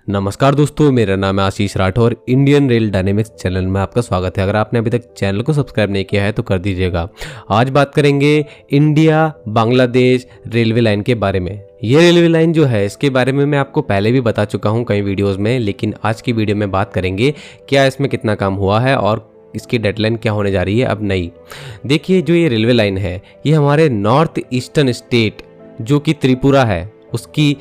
नमस्कार दोस्तों, मेरा नाम है Ashish Rathore. Indian rail dynamics channel में आपका स्वागत है। अगर आपने अभी तक चैनल को सब्सक्राइब नहीं किया है तो कर दीजिएगा। आज बात करेंगे इंडिया बांग्लादेश रेलवे लाइन के बारे में। ये रेलवे लाइन जो है इसके बारे में मैं आपको पहले भी बता चुका हूँ कई वीडियोज़ में, लेकिन आज की वीडियो में बात करेंगे क्या इसमें कितना काम हुआ है और इसकी डेडलाइन क्या होने जा रही है अब नई। देखिए, जो ये रेलवे लाइन है ये हमारे नॉर्थ ईस्टर्न स्टेट जो कि त्रिपुरा है उसकी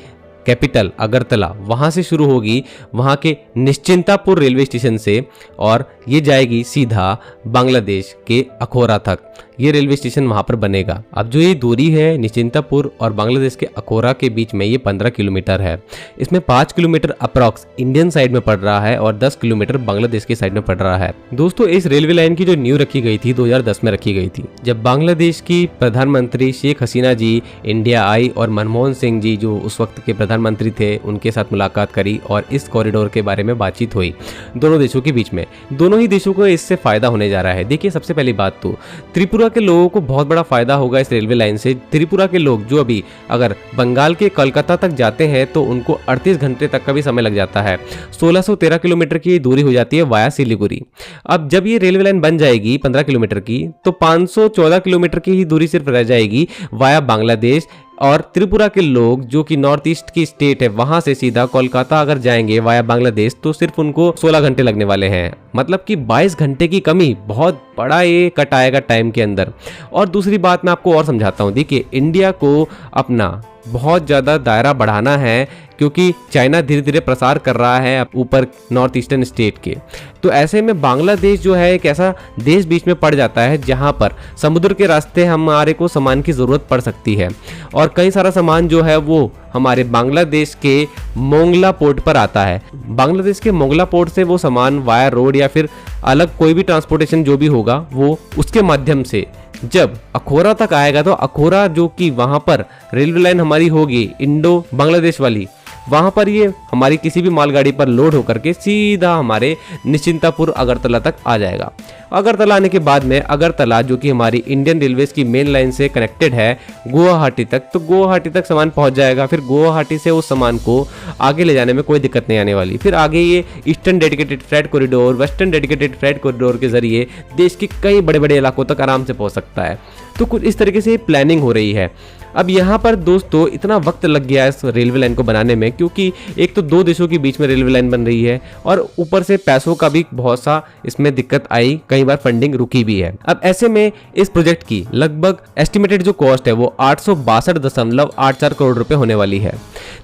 कैपिटल अगरतला वहाँ से शुरू होगी, वहाँ के निश्चिंतापुर रेलवे स्टेशन से, और ये जाएगी सीधा बांग्लादेश के अखोरा तक। ये रेलवे स्टेशन वहाँ पर बनेगा। अब जो ये दूरी है निश्चिंतापुर और बांग्लादेश के अखोरा के बीच में ये 15 किलोमीटर है। इसमें 5 किलोमीटर अप्रॉक्स इंडियन साइड में पड़ रहा है और 10 किलोमीटर बांग्लादेश की साइड में पड़ रहा है। दोस्तों, इस रेलवे लाइन की जो नींव रखी गई थी 2010 में रखी गई थी, जब बांग्लादेश की प्रधानमंत्री शेख हसीना जी इंडिया आई और मनमोहन सिंह जी जो उस वक्त के प्रधानमंत्री थे उनके साथ मुलाकात करी और इस कॉरिडोर के बारे में बातचीत हुई दोनों देशों के बीच में। दोनों ही देशों को इससे फायदा होने जा रहा है। देखिए, सबसे पहली बात तो त्रिपुरा के लोगों को बहुत बड़ा फायदा होगा इस रेलवे लाइन से। त्रिपुरा के लोग जो अभी अगर बंगाल के कोलकाता तक जाते हैं तो उनको 38 घंटे तक का भी समय लग जाता है। 1613 किलोमीटर की दूरी हो जाती है वाया सिलीगुड़ी। अब जब ये रेलवे लाइन बन जाएगी 15 किलोमीटर की तो 514 किलोमीटर की ही दूरी सिर्फ रह जाएगी वाया बांग्लादेश। और त्रिपुरा के लोग जो कि नॉर्थ ईस्ट की स्टेट है वहां से सीधा कोलकाता अगर जाएंगे वाया बांग्लादेश तो सिर्फ उनको 16 घंटे लगने वाले हैं। मतलब कि 22 घंटे की कमी, बहुत बड़ा ये कट आएगा टाइम के अंदर। और दूसरी बात मैं आपको और समझाता हूँ। देखिए, इंडिया को अपना बहुत ज़्यादा दायरा बढ़ाना है क्योंकि चाइना धीरे धीरे प्रसार कर रहा है ऊपर नॉर्थ ईस्टर्न स्टेट के। तो ऐसे में बांग्लादेश जो है एक ऐसा देश बीच में पड़ जाता है जहां पर समुद्र के रास्ते हमारे को सामान की ज़रूरत पड़ सकती है और कई सारा सामान जो है वो हमारे बांग्लादेश के मोंगला पोर्ट पर आता है। बांग्लादेश के मोंगला पोर्ट से वो सामान वाया रोड या फिर अलग कोई भी ट्रांसपोर्टेशन जो भी होगा वो उसके माध्यम से जब अखोरा तक आएगा तो अखोरा जो कि वहां पर रेलवे लाइन हमारी होगी इंडो बांग्लादेश वाली, वहां पर ये हमारी किसी भी मालगाड़ी पर लोड होकर के सीधा हमारे निश्चिंतापुर अगरतला तक आ जाएगा। अगरतला आने के बाद में अगरतला जो कि हमारी इंडियन रेलवेज की मेन लाइन से कनेक्टेड है गुवाहाटी तक, तो गुवाहाटी तक सामान पहुंच जाएगा। फिर गुवाहाटी से उस सामान को आगे ले जाने में कोई दिक्कत नहीं आने वाली। फिर आगे ये eastern dedicated freight corridor, western dedicated freight corridor के जरिए देश के कई बड़े बड़े इलाकों तक आराम से पहुंच सकता है। तो कुछ इस तरीके से प्लानिंग हो रही है। अब यहाँ पर दोस्तों इतना वक्त लग गया इस रेलवे लाइन को बनाने में क्योंकि एक तो दो देशों के बीच में रेलवे लाइन बन रही है और ऊपर से पैसों का भी बहुत सा इसमें दिक्कत आई, कई बार फंडिंग रुकी भी है। अब ऐसे में इस प्रोजेक्ट की लगभग एस्टिमेटेड जो कॉस्ट है वो 862.84 करोड़ रुपए होने वाली है,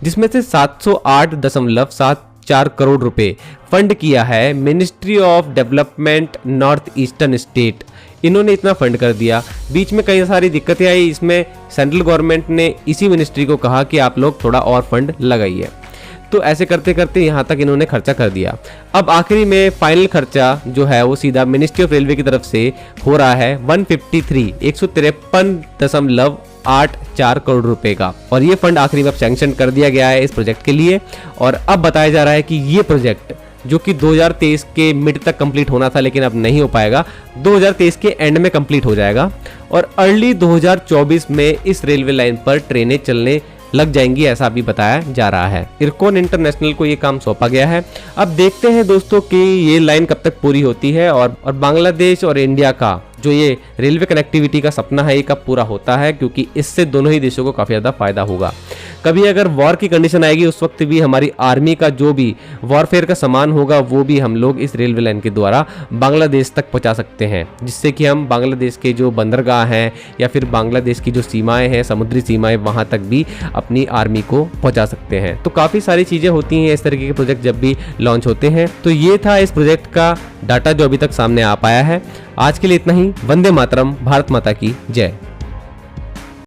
जिसमें से 708.74 करोड़ रुपए फंड किया है ministry of development north eastern state. इन्होंने इतना फंड कर दिया। बीच में कई सारी दिक्कतें आई, इसमें सेंट्रल गवर्नमेंट ने इसी मिनिस्ट्री को कहा कि आप लोग थोड़ा और फंड लगाइए। तो ऐसे करते करते यहाँ तक इन्होंने खर्चा कर दिया। अब आखिरी में फाइनल खर्चा जो है वो सीधा मिनिस्ट्री ऑफ रेलवे की तरफ से हो रहा है 153.8 करोड़ रुपए का, और ये फंड आखिरी में सैंक्शन कर दिया गया है इस प्रोजेक्ट के लिए। और अब बताया जा रहा है कि ये प्रोजेक्ट जो कि 2023 के मिड तक कंप्लीट होना था लेकिन अब नहीं हो पाएगा, 2023 के एंड में कंप्लीट हो जाएगा और अर्ली 2024 में इस रेलवे लाइन पर ट्रेनें चलने लग जाएंगी, ऐसा भी बताया जा रहा है। इरकॉन इंटरनेशनल को ये काम सौंपा गया है। अब देखते हैं दोस्तों कि ये लाइन कब तक पूरी होती है और बांग्लादेश और इंडिया का जो ये रेलवे कनेक्टिविटी का सपना है ये कब पूरा होता है, क्योंकि इससे दोनों ही देशों को काफ़ी ज़्यादा फायदा होगा। कभी अगर वॉर की कंडीशन आएगी उस वक्त भी हमारी आर्मी का जो भी वॉरफेयर का सामान होगा वो भी हम लोग इस रेलवे लाइन के द्वारा बांग्लादेश तक पहुंचा सकते हैं, जिससे कि हम बांग्लादेश के जो बंदरगाह हैं या फिर बांग्लादेश की जो सीमाएं हैं, समुद्री सीमाएं, वहां तक भी अपनी आर्मी को पहुंचा सकते हैं। तो काफ़ी सारी चीज़ें होती हैं इस तरीके के प्रोजेक्ट जब भी लॉन्च होते हैं। तो ये था इस प्रोजेक्ट का डाटा जो अभी तक सामने आ पाया है। आज के लिए इतना ही। वंदे मातरम, भारत माता की जय।